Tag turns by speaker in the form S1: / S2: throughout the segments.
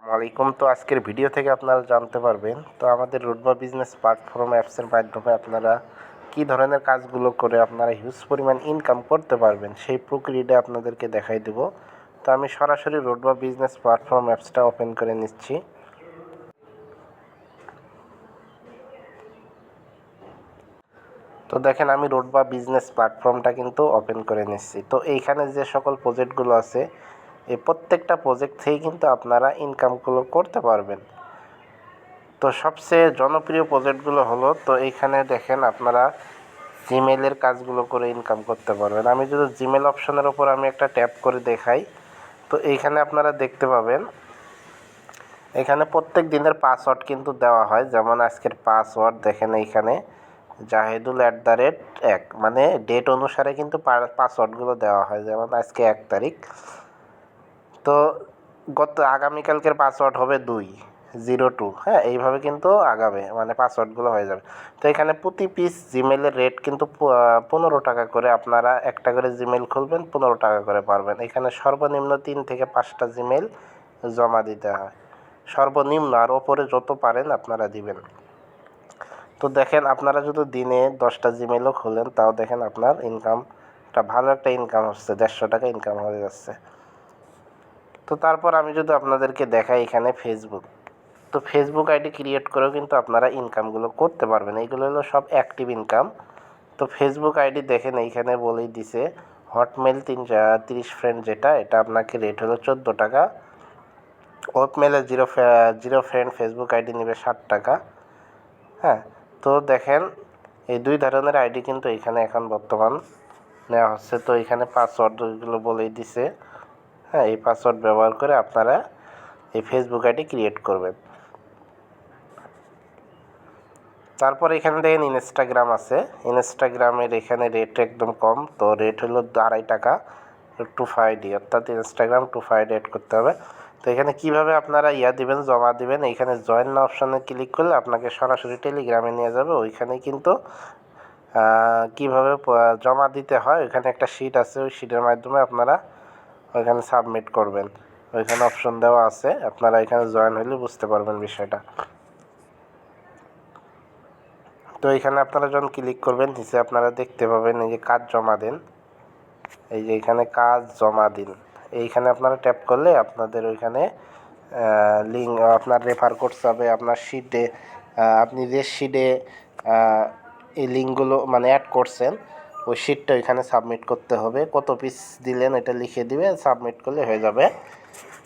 S1: ওয়ালাইকুম। তো আজকের ভিডিও থেকে আপনারা জানতে পারবেন তো আমাদের রুটবা বিজনেস প্ল্যাটফর্ম অ্যাপসের মাধ্যমে আপনারা কি ধরনের কাজগুলো করে আপনারা হিউজ পরিমাণ ইনকাম করতে পারবেন সেই প্রক্রিয়াটা আপনাদেরকে দেখাই দেব। তো আমি সরাসরি রুটবা বিজনেস প্ল্যাটফর্ম অ্যাপসটা ওপেন করে নিচ্ছি। তো দেখেন আমি রুটবা বিজনেস প্ল্যাটফর্মটা কিন্তু ওপেন করে নিচ্ছি। তো এইখানে যে সকল প্রজেক্টগুলো আছে এই প্রত্যেকটা প্রজেক্ট থেকেই কিন্তু আপনারা ইনকামগুলো করতে পারবেন। তো সবচেয়ে জনপ্রিয় প্রজেক্টগুলো হলো, তো এইখানে দেখেন আপনারা জিমেলের কাজগুলো করে ইনকাম করতে পারবেন। আমি যদি জিমেল অপশনের ওপর আমি একটা ট্যাপ করে দেখাই, তো এইখানে আপনারা দেখতে পাবেন এখানে প্রত্যেক দিনের পাসওয়ার্ড কিন্তু দেওয়া হয়। যেমন আজকের পাসওয়ার্ড দেখেন এইখানে জাহেদুল@1 মানে ডেট অনুসারে কিন্তু পাসওয়ার্ডগুলো দেওয়া হয়। যেমন আজকে 1 তারিখ, তো আগামীকালকের পাসওয়ার্ড হবে 202, হ্যাঁ, এইভাবে কিন্তু আগাবে মানে পাসওয়ার্ডগুলো হয়ে যাবে। তো এখানে প্রতি পিস জিমেলের রেট কিন্তু 15 টাকা করে। আপনারা একটা করে জিমেল খুলবেন 15 টাকা করে পারবেন। এখানে সর্বনিম্ন 3 থেকে 5টা জিমেল জমা দিতে হয় সর্বনিম্ন, আর ওপরে যত পারেন আপনারা দিবেন। তো দেখেন আপনারা যদি দিনে 10টা জিমেলও খোলেন তাও দেখেন আপনার ইনকামটা ভালো একটা ইনকাম হচ্ছে, 150 টাকা ইনকাম হয়ে যাচ্ছে। তো তারপর আমি যদি আপনাদেরকে দেখাই এখানে ফেসবুক, তো ফেসবুক আইডি ক্রিয়েট করেও কিন্তু আপনারা ইনকামগুলো করতে পারবেন। এইগুলো হলো সব অ্যাক্টিভ ইনকাম। তো ফেসবুক আইডি দেখেন এইখানে বলেই দিছে হটমেল 30 ফ্রেন্ড, যেটা এটা আপনাকে রেট হলো 14 টাকা। ওপমেলে জিরো ফ্রেন্ড ফেসবুক আইডি নেবে 60 টাকা। হ্যাঁ, তো দেখেন এই দুই ধরনের আইডি কিন্তু এখানে এখন বর্তমান নেওয়া হচ্ছে। তো এখানে পাসওয়ার্ডগুলো বলেই দিছে, হ্যাঁ, এই পাসওয়ার্ড ব্যবহার করে আপনারা এই ফেসবুক আইডি ক্রিয়েট করবেন। তারপর এখানে দেখেন ইনস্টাগ্রাম আছে। ইনস্টাগ্রামের এখানে রেট একদম কম, তো রেট হলো 2.5 টাকা 2 অর্থাৎ ইনস্টাগ্রাম 2 অ্যাড করতে হবে। তো এখানে কিভাবে আপনারা দিবেন, জমা দিবেন, এইখানে জয়েন না অপশানে ক্লিক করলে আপনাকে সরাসরি টেলিগ্রামে নিয়ে যাবে। ওইখানে কিন্তু কিভাবে জমা দিতে হয় ওইখানে একটা শিট আছে, ওই শিটের মাধ্যমে আপনারা ওইখানে সাবমিট করবেন। ওইখানে অপশন দেওয়া আছে, আপনারা এখানে জয়েন হলে বুঝতে পারবেন বিষয়টা। তো এখানে আপনারা যখন ক্লিক করবেন নিচে আপনারা দেখতে পাবেন এই যে কাজ জমা দেন, এই যে এখানে কাজ জমা দিন, এইখানে আপনারা ট্যাপ করলে আপনাদের ওইখানে লিঙ্ক আপনার রেফার কোড যাবে আপনার শিটে। আপনি যে শিটে এই লিঙ্কগুলো মানে অ্যাড করছেন ওই শিটটা ওইখানে সাবমিট করতে হবে। কত পিস দিলেন এটা লিখে দিবে, সাবমিট করলে হয়ে যাবে।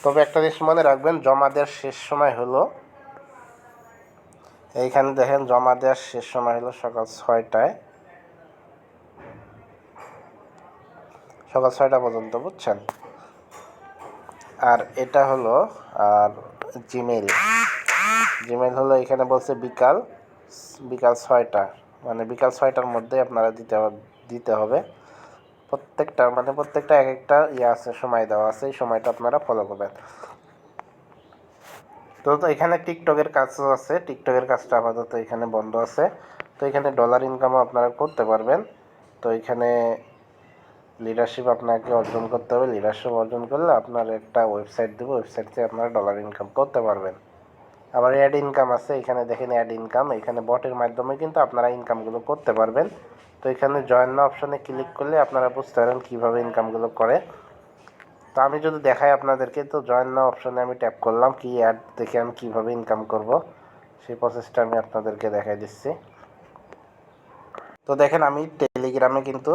S1: তবে একটা জিনিস মনে রাখবেন, জমা দেওয়ার শেষ সময় হলো এইখানে দেখেন জমা দেওয়ার শেষ সময় হলো সকাল 6টা পর্যন্ত, বুঝছেন। আর এটা হলো আর জিমেল হলো এখানে বলছে বিকাল 6টা, মানে বিকাল 6টার মধ্যে আপনারা দিতে হবে। প্রত্যেকটা এক একটা আছে, সময় দেওয়া আছে, এই সময়টা আপনারা ফলো করবেন। তো এখানে টিকটকের কাজও আছে, টিকটকের কাজটা আপাতত এখানে বন্ধ আছে। তো এখানে ডলার ইনকামও আপনারা করতে পারবেন। তো এখানে লিডারশিপ আপনাকে অর্জন করতে হবে। লিডারশিপ অর্জন করলে আপনার একটা ওয়েবসাইট দেবো, ওয়েবসাইট থেকে আপনারা ডলার ইনকাম করতে পারবেন। আবার অ্যাড ইনকাম আছে, এখানে দেখেন অ্যাড ইনকাম, এখানে বটের মাধ্যমে কিন্তু আপনারা ইনকামগুলো করতে পারবেন। তো এখানে জয়েন না অপশানে ক্লিক করলে আপনারা বুঝতে পারেন কীভাবে ইনকামগুলো করে। তো আমি যদি দেখাই আপনাদেরকে, তো জয়েন না অপশানে আমি ট্যাপ করলাম, কি অ্যাড দেখে আমি কীভাবে ইনকাম করব সেই প্রসেসটা আমি আপনাদেরকে দেখাই দিচ্ছি। তো দেখেন আমি টেলিগ্রামে কিন্তু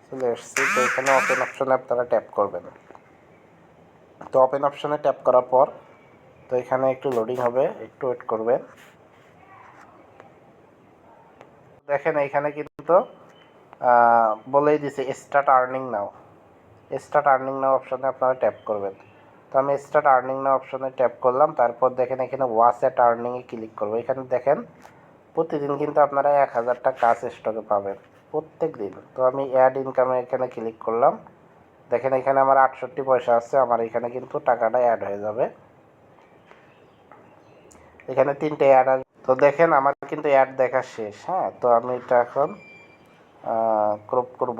S1: চলে এসেছি। তো এখানে ওপেন অপশানে আপনারা ট্যাপ করবেন। তো ওপেন অপশানে ট্যাপ করার পর তো এখানে একটু লোডিং হবে, একটু ওয়েট করবেন। দেখেন এইখানে কিন্তু বলেই দিছে স্টার্ট আর্নিং নাও। স্টার্ট আর্নিং নাও অপশানে আপনারা ট্যাপ করবেন। তো আমি স্টার্ট আর্নিং নাও অপশানে ট্যাপ করলাম। তারপর দেখেন এখানে ওয়াচ অ্যাট আর্নিংয়ে ক্লিক করবো। এখানে দেখেন প্রতিদিন কিন্তু আপনারা 1000টা কাজ স্টকে পাবেন প্রত্যেক দিন। তো আমি অ্যাড ইনকামে এখানে ক্লিক করলাম। দেখেন এখানে আমার 68 পয়সা আছে, আমার এখানে কিন্তু টাকাটা অ্যাড হয়ে যাবে। এখানে 3টে অ্যাড আসবে। তো দেখেন আমার কিন্তু অ্যাড দেখা শেষ। হ্যাঁ, তো আমি এটা এখন ক্রপ করব।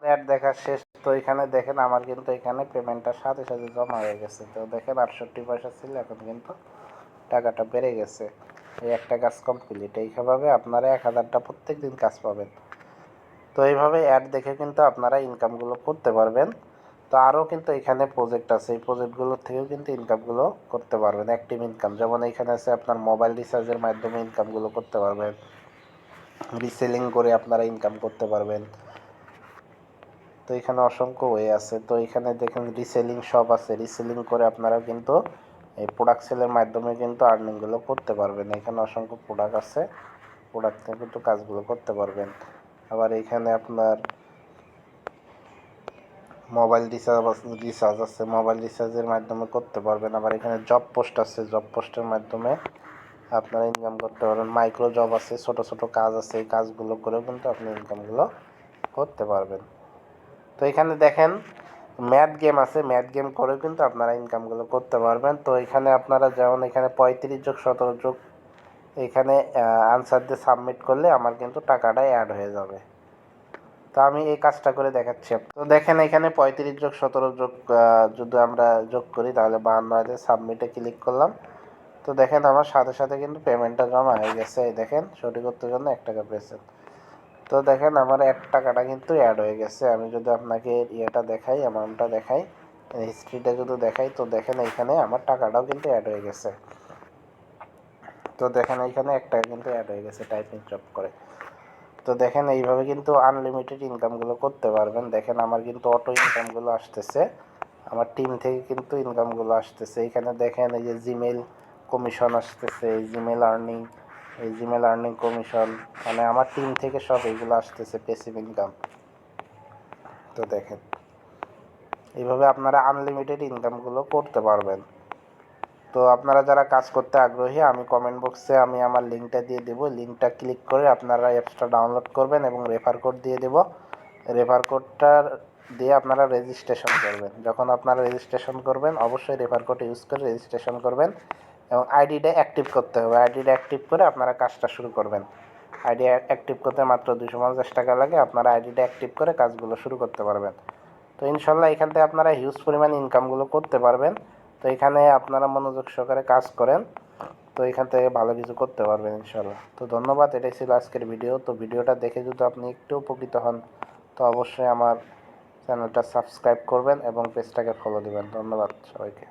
S1: অ্যাড দেখা শেষ। তো এখানে দেখেন আমার কিন্তু এখানে পেমেন্টটা সাথে সাথে জমা হয়ে গেছে। তো দেখেন 68 পয়সা ছিল, এখন কিন্তু টাকাটা বেড়ে গেছে। এই একটা কাজ কমপ্লিট। এইভাবে আপনারা 1000টা প্রত্যেক দিন কাজ পাবেন। তো এইভাবে অ্যাড দেখে কিন্তু আপনারা ইনকামগুলো করতে পারবেন। তো আরও কিন্তু এখানে প্রজেক্ট আছে, এই প্রজেক্টগুলোর থেকেও কিন্তু ইনকামগুলো করতে পারবেন। অ্যাক্টিভ ইনকাম যেমন এখানে আছে, আপনার মোবাইল রিচার্জের মাধ্যমে ইনকামগুলো করতে পারবেন, রিসেলিং করে আপনারা ইনকাম করতে পারবেন। তো এখানে অসংখ্য ওয়ে আছে। তো এখানে দেখেন রিসেলিং শপ আছে, রিসেলিং করে আপনারা কিন্তু এই প্রোডাক্ট সেলের মাধ্যমে কিন্তু আর্নিংগুলো করতে পারবেন। এখানে অসংখ্য প্রোডাক্ট আছে, প্রোডাক্ট থেকে কিন্তু কাজগুলো করতে পারবেন। আবার এখানে আপনার মোবাইল রিচার্জ আছে, মোবাইল রিচার্জের মাধ্যমে করতে পারবেন। আবার এখানে জব পোস্ট আছে, জব পোস্টের মাধ্যমে আপনারা ইনকাম করতে পারবেন। মাইক্রো জব আছে, ছোট ছোট কাজ আছে, এই কাজগুলো করেও কিন্তু আপনি ইনকামগুলো করতে পারবেন। তো এখানে দেখেন ম্যাথ গেম আছে, ম্যাথ গেম করেও কিন্তু আপনারা ইনকামগুলো করতে পারবেন। তো এখানে আপনারা যেমন এখানে 35+17 এখানে আনসার দিয়ে সাবমিট করলে আমার কিন্তু টাকাটা অ্যাড হয়ে যাবে। তো আমি এই কাজটা করে দেখাচ্ছি। তো দেখেন এখানে 35+17 যদি আমরা যোগ করি তাহলে 52 সাবমিটে ক্লিক করলাম। তো দেখেন আমার সাথে সাথে কিন্তু পেমেন্টটা জমা হয়ে গেছে। এই দেখেন সঠিক উত্তরের জন্য 1 টাকা পেয়েছেন। তো দেখেন আমার 1 টাকাটা কিন্তু অ্যাড হয়ে গেছে। আমি যদি আপনাকে ইয়েটা দেখাই, অ্যামাউন্টটা দেখাই, হিস্ট্রিটা যদি দেখাই, তো দেখেন এইখানে আমার টাকাটাও কিন্তু অ্যাড হয়ে গেছে। তো দেখেন এইখানে 1 টাকা কিন্তু অ্যাড হয়ে গেছে টাইপিং জব করে। তো দেখেন এইভাবে কিন্তু আনলিমিটেড ইনকামগুলো করতে পারবেন। দেখেন আমার কিন্তু অটো ইনকামগুলো আসতেছে, আমার টিম থেকে কিন্তু ইনকামগুলো আসতেছে। এখানে দেখেন এই যে জিমেল কমিশন আসতেছে, এই জিমেল আর্নিং কমিশন, মানে আমার টিম থেকে সব এগুলো আসতেছে প্যাসিভ ইনকাম। তো দেখেন এইভাবে আপনারা আনলিমিটেড ইনকামগুলো করতে পারবেন। তো আপনারা যারা কাজ করতে আগ্রহী, আমি কমেন্ট বক্সে আমি আমার লিঙ্কটা দিয়ে দেবো, লিঙ্কটা ক্লিক করে আপনারা অ্যাপসটা ডাউনলোড করবেন এবং রেফার কোড দিয়ে দেবো। রেফার কোডটার দিয়ে আপনারা রেজিস্ট্রেশন করবেন। যখন আপনারা রেজিস্ট্রেশন করবেন অবশ্যই রেফার কোড ইউজ করে রেজিস্ট্রেশন করবেন এবং আইডিটা অ্যাক্টিভ করতে হবে। আইডিটা অ্যাক্টিভ করে আপনারা কাজটা শুরু করবেন। আইডি অ্যাক্টিভ করতে মাত্র 250 টাকা লাগে, আপনারা আইডিটা অ্যাক্টিভ করে কাজগুলো শুরু করতে পারবেন। তো ইনশাল্লাহ এখান থেকে আপনারা হিউজ পরিমাণ ইনকামগুলো করতে পারবেন। তো এখানে আপনারা মনোযোগ সহকারে কাজ করেন, তো এখান থেকে ভালো কিছু করতে পারবেন ইনশাল্লাহ। তো ধন্যবাদ, এটাই ছিল আজকের ভিডিও। তো ভিডিওটা দেখে যদি আপনি একটু উপকৃত হন তো অবশ্যই আমার চ্যানেলটা সাবস্ক্রাইব করবেন এবং পেজটাকে ফলো দিবেন। ধন্যবাদ সবাইকে।